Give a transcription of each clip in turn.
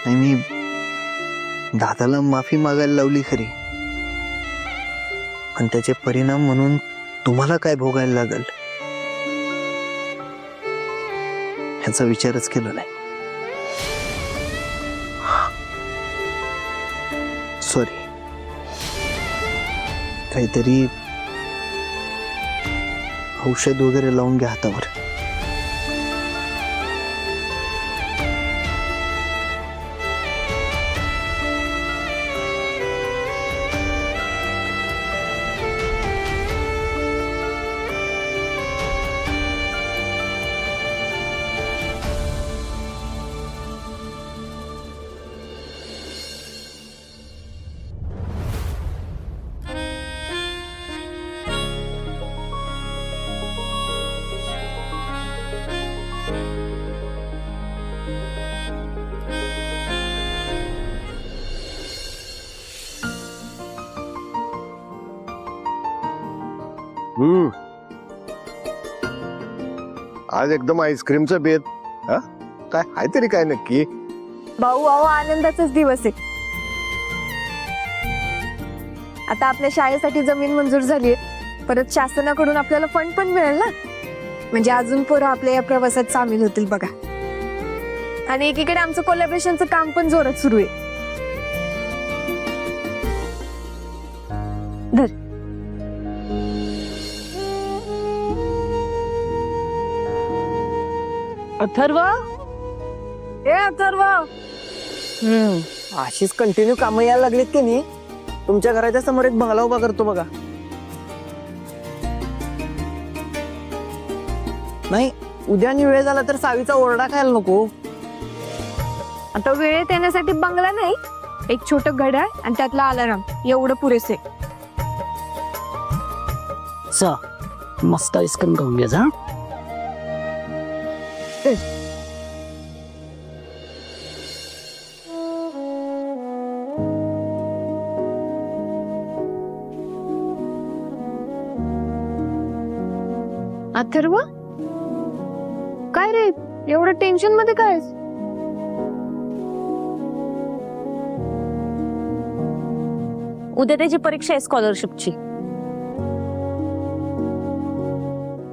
नाही, मी दादाला माफी मागायला लावली खरी, पण त्याचे परिणाम म्हणून तुम्हाला काय भोगायला लागल ह्याचा विचारच केला नाही. सॉरी. काहीतरी औषध वगैरे लावून घ्या हातावर. आज एकदम आईस्क्रीमचं बेत. हा काय आहे तरी काय नक्की? भाऊ भाऊ आनंदाचाच दिवस आहे. आता आपल्या शाळेसाठी जमीन मंजूर झाली आहे, परत शासनाकडून आपल्याला फंड पण मिळेल ना, म्हणजे अजून पोरं आपल्या या प्रवासात सामील होतील बघा. आणि एकीकडे आमचं कोलॅबरेशनचं काम पण जोरात सुरू आहे. धर. अथर्व, ए अथर्व, अशीच कंटिन्यू कामं यायला लागलीत की नाही, तुमच्या घराच्या समोर एक बंगला उभा करतो बघा. नाही, उद्या आणि वेळ झाला तर सावीचा ओरडा खायला नको. आता वेळेत येण्यासाठी बंगला नाही, एक छोटं घड्याळ आणि त्यातला अलार्म एवढं पुरेसे. चा मस्त आईस्क्रीम खाऊन घ्या जा. अथर्व, काय रे एवढं टेन्शन मध्ये काय? उद्या त्याची परीक्षा आहे स्कॉलरशिपची,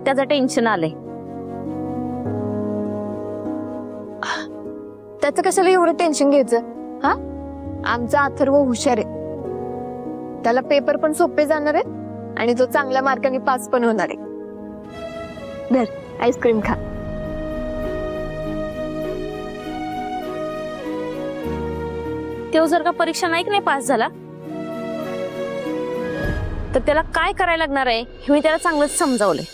त्याचं टेन्शन आलंय. त्याचं कशाला एवढं टेन्शन घ्यायचं? हा, आमचा अथर्व हुशार आहे, त्याला पेपर पण सोपे जाणार आहे आणि तो चांगल्या मार्काने पास पण होणार आहे. धर आईस्क्रीम खा. तो जर का परीक्षा नाही पास झाला तर त्याला काय करायला लागणार आहे हे मी त्याला चांगलंच समजावलंय.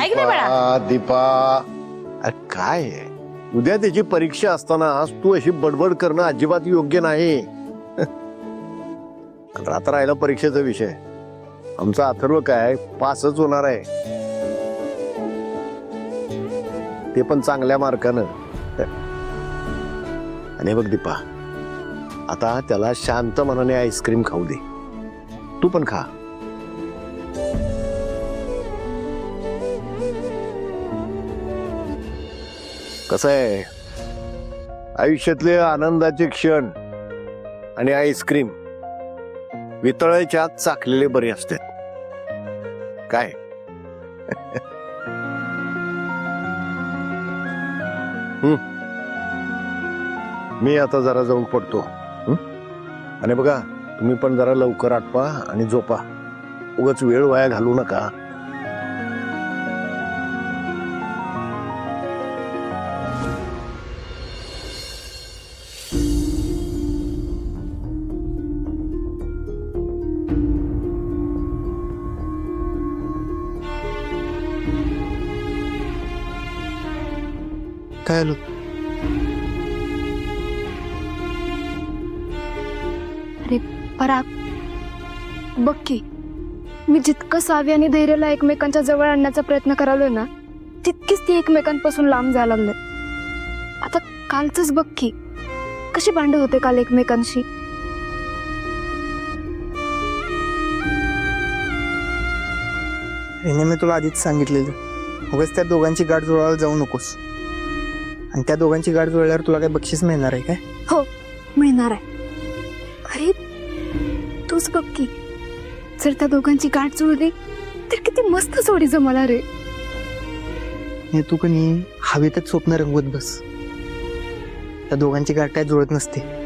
ऐक ना बाळा. दीपा, अरे काय आहे? उद्या त्याची परीक्षा असताना आज तू अशी बडबड करणं अजिबात योग्य नाही. रात्र राहिला परीक्षेचा विषय, आमचा अथर्व काय पासच होणार आहे, ते पण चांगल्या मार्कानं. आणि बघ दीपा, आता त्याला शांत मनाने आईस्क्रीम खाऊ दे, तू पण खा. कसं आहे, आयुष्यातले आनंदाचे क्षण आणि आईस्क्रीम वितळायच्या आत चाकलेले बरे असतात. काय मी आता जरा जाऊन पडतो. आणि बघा, तुम्ही पण जरा लवकर आटपा आणि झोपा, उगाच वेळ वाया घालू नका. काय आलो? अरे पराग, बघ की, मी जितकं सावी आणि धैर्यला एकमेकांच्या जवळ आणण्याचा प्रयत्न करालोय ना, तितकीच ती एकमेकांपासून लांब जायला लागले. आता कालच बघ की, कशी भांडण होते काल एकमेकांशी. हिने मी तुला आधीच सांगितलेलं, उगाच त्या दोघांची गाठ जुळवायला जाऊ नकोस. आणि त्या दोघांची गाठ जुळल्यावर तुला काय बक्षीस मिळणार आहे काय? हो, मिळणार आहे. अरे तूच बघ की, जर त्या दोघांची गाठ जुळली तर किती मस्त जोडी जमला रे. हे तू कणी हवेतच स्वप्न रंगवत बस. त्या दोघांची गाठ काय जुळत नसते.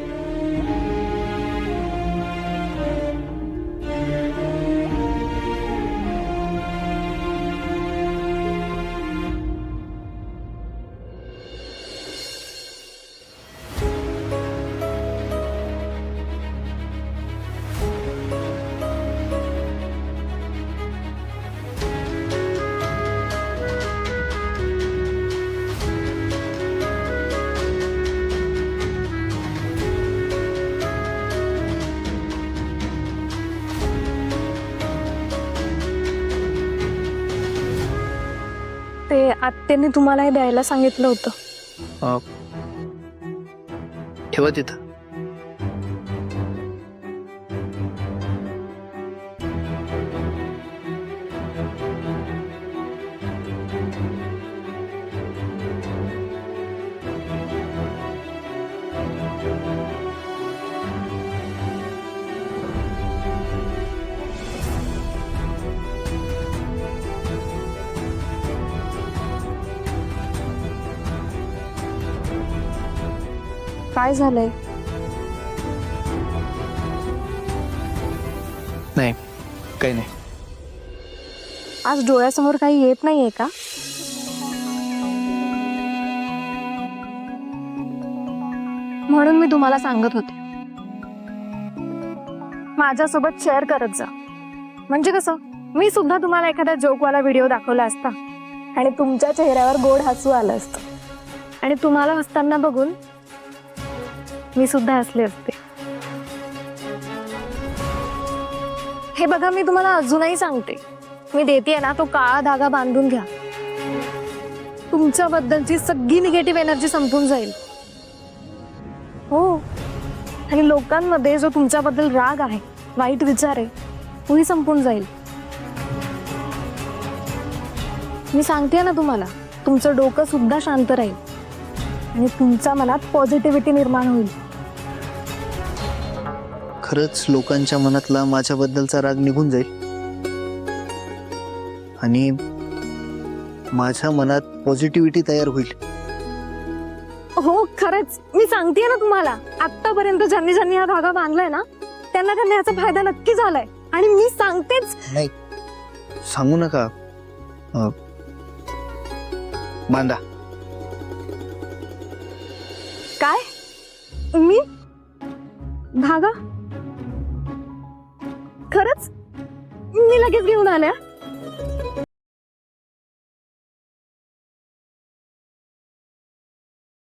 ते आत्याने तुम्हाला हे द्यायला सांगितलं होतं. ठेवा तिथं. काय झालंय? नाही, काही नाही. आज डोळ्यासमोर काही येत नाहीये का? म्हणून मी तुम्हाला सांगत होते, माझ्यासोबत शेअर करत जा. म्हणजे कसं, मी सुद्धा तुम्हाला एखादा जोकवाला व्हिडिओ दाखवला असता आणि तुमच्या चेहऱ्यावर गोड हसू आलं असतं आणि तुम्हाला हसताना बघून मी सुद्धा हसले असते. हे बघा, मी तुम्हाला अजूनही सांगते, मी देते ना तो काळा धागा बांधून घ्या. तुमच्याबद्दलची सगळी निगेटिव्ह एनर्जी संपून जाईल. हो, आणि लोकांमध्ये जो तुमच्याबद्दल राग आहे, वाईट विचार आहे, तोही संपून जाईल. मी सांगते ना तुम्हाला, तुमचं डोकं सुद्धा शांत राहील आणि तुमच्या मनात पॉझिटिव्हिटी निर्माण होईल. खरंच लोकांच्या मनातला माझ्याबद्दलचा राग निघून जाईल आणि माझ्या मनात पॉझिटिव्हिटी तयार होईल. हो, खरंच मी सांगते ना तुम्हाला, आतापर्यंत ज्यांनी ज्यांनी हा धागा बांधलाय ना, त्यांना त्यांना याचा फायदा नक्की झालाय. आणि मी सांगतेच. नाही, सांगू नका. बांधा. काय? मी धागा? खरंच? मी लगेच घेऊन आल्या.